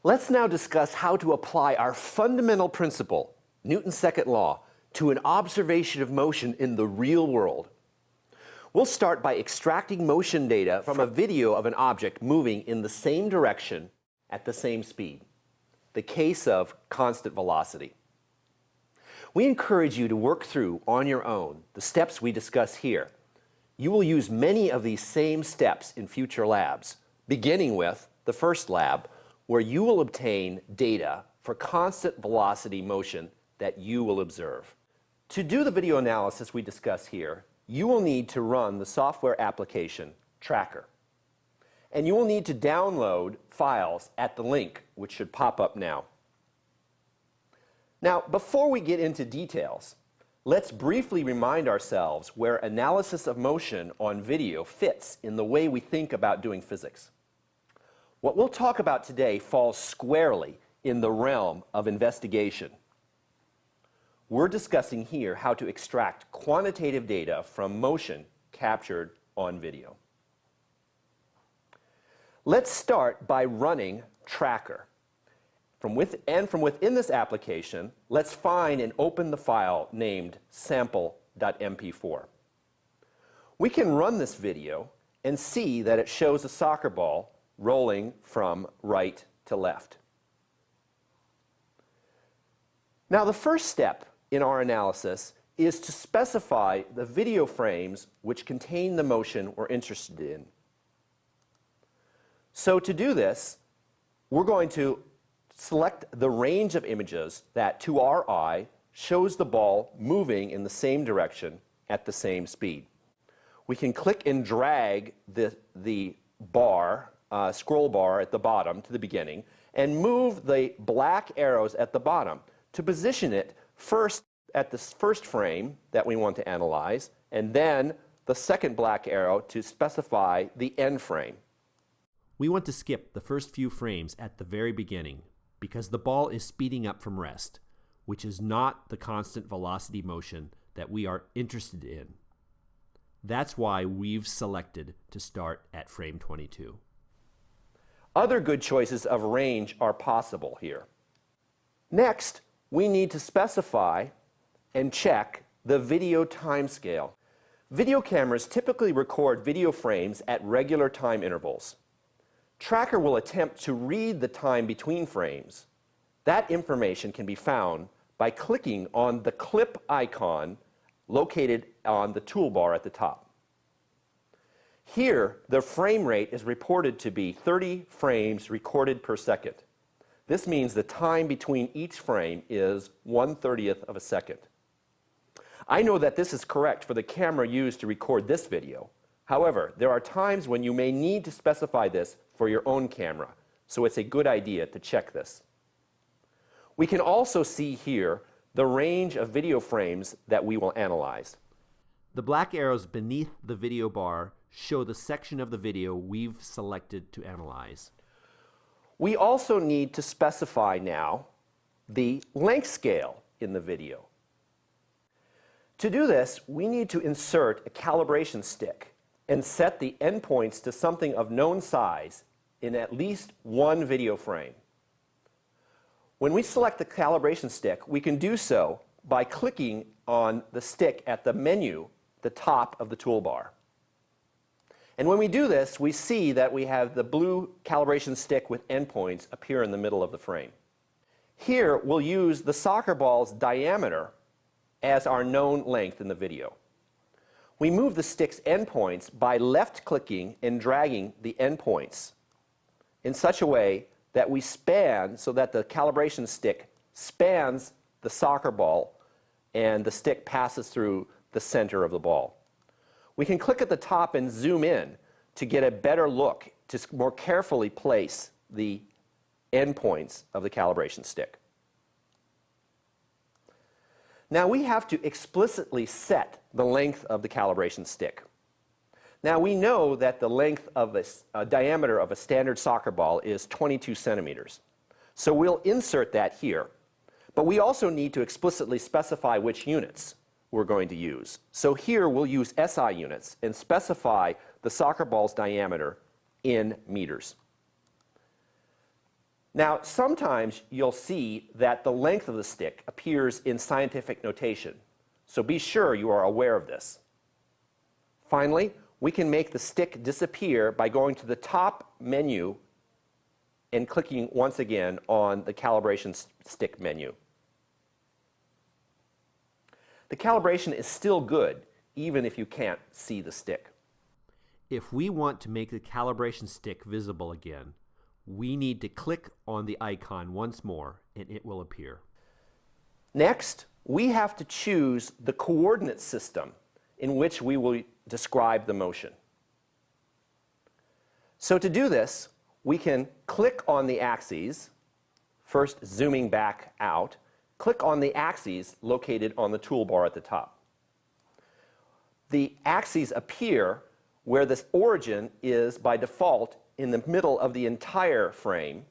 Let's now discuss how to apply our fundamental principle, Newton's second law, to an observation of motion in the real world. We'll start by extracting motion data from a video of an object moving in the same direction at the same speed, the case of constant velocity. We encourage you to work through on your own the steps we discuss here. You will use many of these same steps in future labs, beginning with the first lab, where you will obtain data for constant velocity motion that you will observe. To do the video analysis we discuss here, you will need to run the software application Tracker. And you will need to download files at the link, which should pop up now. Now, before we get into details, let's briefly remind ourselves where analysis of motion on video fits in the way we think about doing physics. What we'll talk about today falls squarely in the realm of investigation. We're discussing here how to extract quantitative data from motion captured on video. Let's start by running Tracker. From within this application, let's find and open the file named sample.mp4. We can run this video and see that it shows a soccer ball rolling from right to left. Now, the first step in our analysis is to specify the video frames which contain the motion we're interested in. So to do this, we're going to select the range of images that, to our eye, shows the ball moving in the same direction at the same speed. We can click and drag the bar, scroll bar at the bottom to the beginning, and move the black arrows at the bottom to position it first at the first frame that we want to analyze, and then the second black arrow to specify the end frame. We want to skip the first few frames at the very beginning because the ball is speeding up from rest, which is not the constant velocity motion that we are interested in. That's why we've selected to start at frame 22. Other good choices of range are possible here. Next, we need to specify and check the video timescale. Video cameras typically record video frames at regular time intervals. Tracker will attempt to read the time between frames. That information can be found by clicking on the clip icon located on the toolbar at the top. Here, the frame rate is reported to be 30 frames recorded per second. This means the time between each frame is 1/30th of a second. I know that this is correct for the camera used to record this video. However, there are times when you may need to specify this for your own camera, so it's a good idea to check this. We can also see here the range of video frames that we will analyze. The black arrows beneath the video bar show the section of the video we've selected to analyze. We also need to specify now the length scale in the video. To do this, we need to insert a calibration stick and set the endpoints to something of known size in at least one video frame. When we select the calibration stick, we can do so by clicking on the stick at the menu, the top of the toolbar. And when we do this, we see that we have the blue calibration stick with endpoints appear in the middle of the frame. Here, we'll use the soccer ball's diameter as our known length in the video. We move the stick's endpoints by left-clicking and dragging the endpoints in such a way that we span, so that the calibration stick spans the soccer ball and the stick passes through the center of the ball. We can click at the top and zoom in to get a better look, to more carefully place the endpoints of the calibration stick. Now we have to explicitly set the length of the calibration stick. Now we know that the length of a diameter of a standard soccer ball is 22 centimeters. So we'll insert that here. But we also need to explicitly specify which units we're going to use. So here we'll use SI units and specify the soccer ball's diameter in meters. Now, sometimes you'll see that the length of the stick appears in scientific notation, so be sure you are aware of this. Finally, we can make the stick disappear by going to the top menu and clicking once again on the calibration stick menu. The calibration is still good, even if you can't see the stick. If we want to make the calibration stick visible again, we need to click on the icon once more and it will appear. Next, we have to choose the coordinate system in which we will describe the motion. So to do this, we can click on the axes, first zooming back out, click on the axes located on the toolbar at the top. The axes appear where the origin is by default in the middle of the entire frame,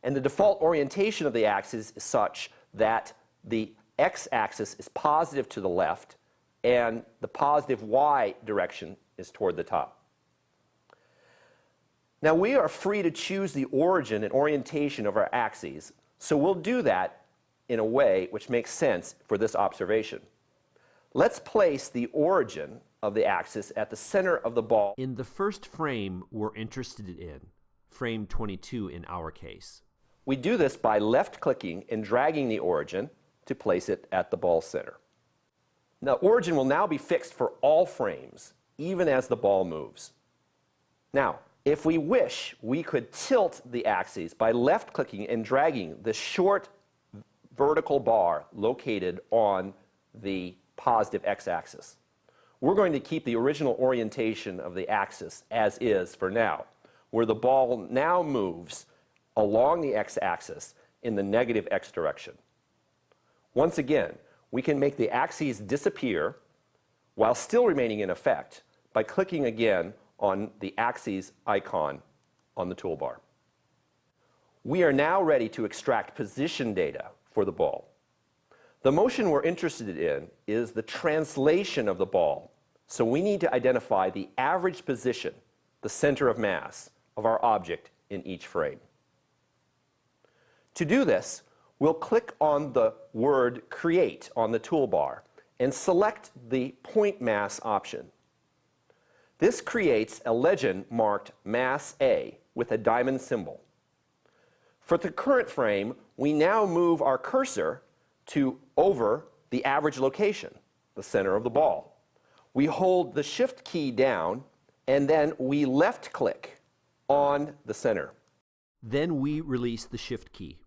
and the default orientation of the axes is such that the x-axis is positive to the left and the positive y direction is toward the top. Now we are free to choose the origin and orientation of our axes, so we'll do that in a way which makes sense for this observation. Let's place the origin of the axis at the center of the ball. In the first frame we're interested in, frame 22 in our case. We do this by left-clicking and dragging the origin to place it at the ball center. Now, origin will now be fixed for all frames, even as the ball moves. Now, if we wish, we could tilt the axes by left-clicking and dragging the short vertical bar located on the positive x-axis. We're going to keep the original orientation of the axis as is for now, where the ball now moves along the x-axis in the negative x direction. Once again, we can make the axes disappear while still remaining in effect by clicking again on the axes icon on the toolbar. We are now ready to extract position data for the ball. The motion we're interested in is the translation of the ball, so we need to identify the average position, the center of mass, of our object in each frame. To do this, we'll click on the word Create on the toolbar and select the Point Mass option. This creates a legend marked Mass A with a diamond symbol. For the current frame, we now move our cursor to over the average location, the center of the ball. We hold the Shift key down and then we left-click on the center. Then we release the Shift key.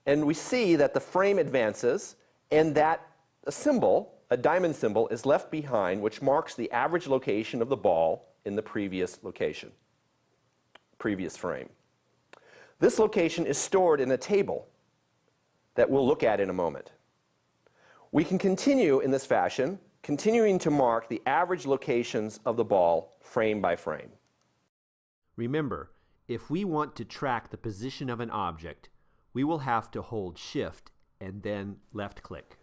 And we see that the frame advances and that a symbol, a diamond symbol, is left behind which marks the average location of the ball in the previous frame. This location is stored in a table that we'll look at in a moment. We can continue in this fashion, continuing to mark the average locations of the ball frame by frame. Remember, if we want to track the position of an object, we will have to hold Shift and then left-click.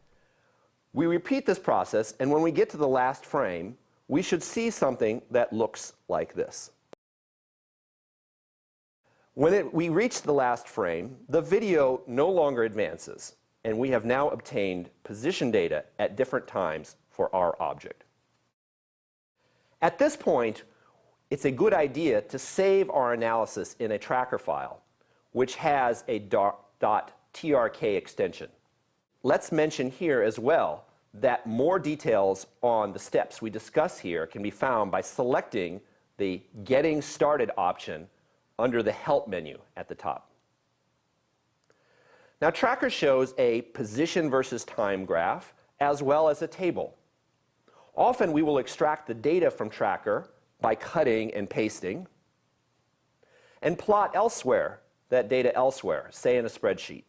We repeat this process, and when we get to the last frame, we should see something that looks like this. When we reach the last frame, the video no longer advances, and we have now obtained position data at different times for our object. At this point, it's a good idea to save our analysis in a tracker file, which has a .trk extension. Let's mention here as well that more details on the steps we discuss here can be found by selecting the Getting Started option under the Help menu at the top. Now, Tracker shows a position versus time graph as well as a table. Often we will extract the data from Tracker by cutting and pasting and plot elsewhere that data elsewhere, say in a spreadsheet.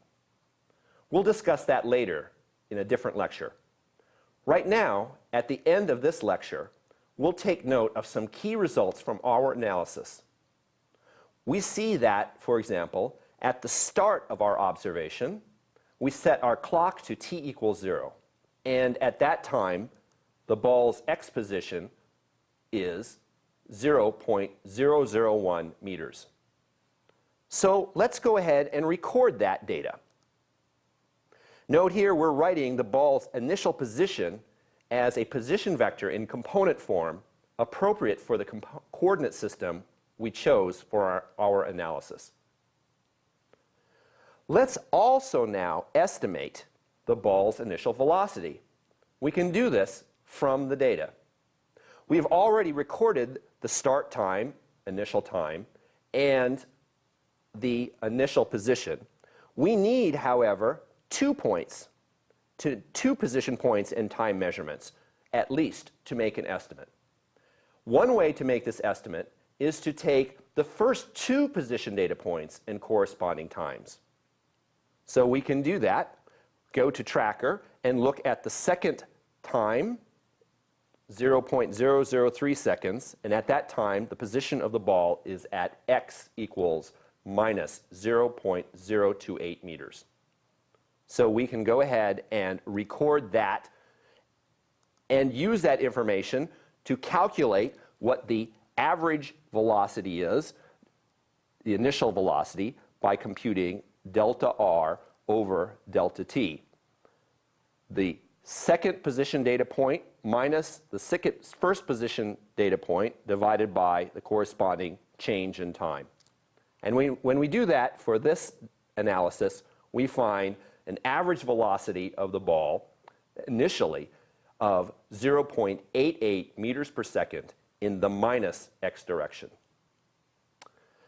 We'll discuss that later in a different lecture. Right now, at the end of this lecture, we'll take note of some key results from our analysis. We see that, for example, at the start of our observation, we set our clock to t equals 0. And at that time, the ball's x position is 0.001 meters. So let's go ahead and record that data. Note here we're writing the ball's initial position as a position vector in component form appropriate for the coordinate system we chose for our analysis. Let's also now estimate the ball's initial velocity. We can do this from the data. We've already recorded the start time, initial time, and the initial position. We need, however, 2 position points and time measurements, at least, to make an estimate. One way to make this estimate is to take the first 2 position data points and corresponding times. So we can do that. Go to Tracker and look at the second time, 0.003 seconds, and at that time the position of the ball is at x equals minus 0.028 meters. So we can go ahead and record that and use that information to calculate what the average velocity is, the initial velocity, by computing delta r over delta t. The second position data point minus the first position data point divided by the corresponding change in time. And when we do that for this analysis, we find an average velocity of the ball initially of 0.88 meters per second in the minus x direction.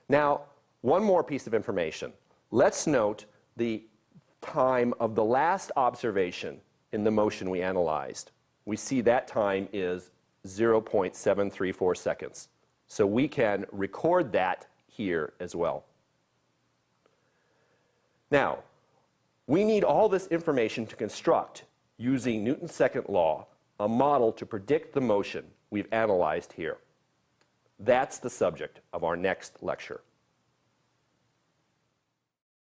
Now, one more piece of information. Let's note the time of the last observation in the motion we analyzed. We see that time is 0.734 seconds. So we can record that here as well. Now, we need all this information to construct, using Newton's second law, a model to predict the motion we've analyzed here. That's the subject of our next lecture.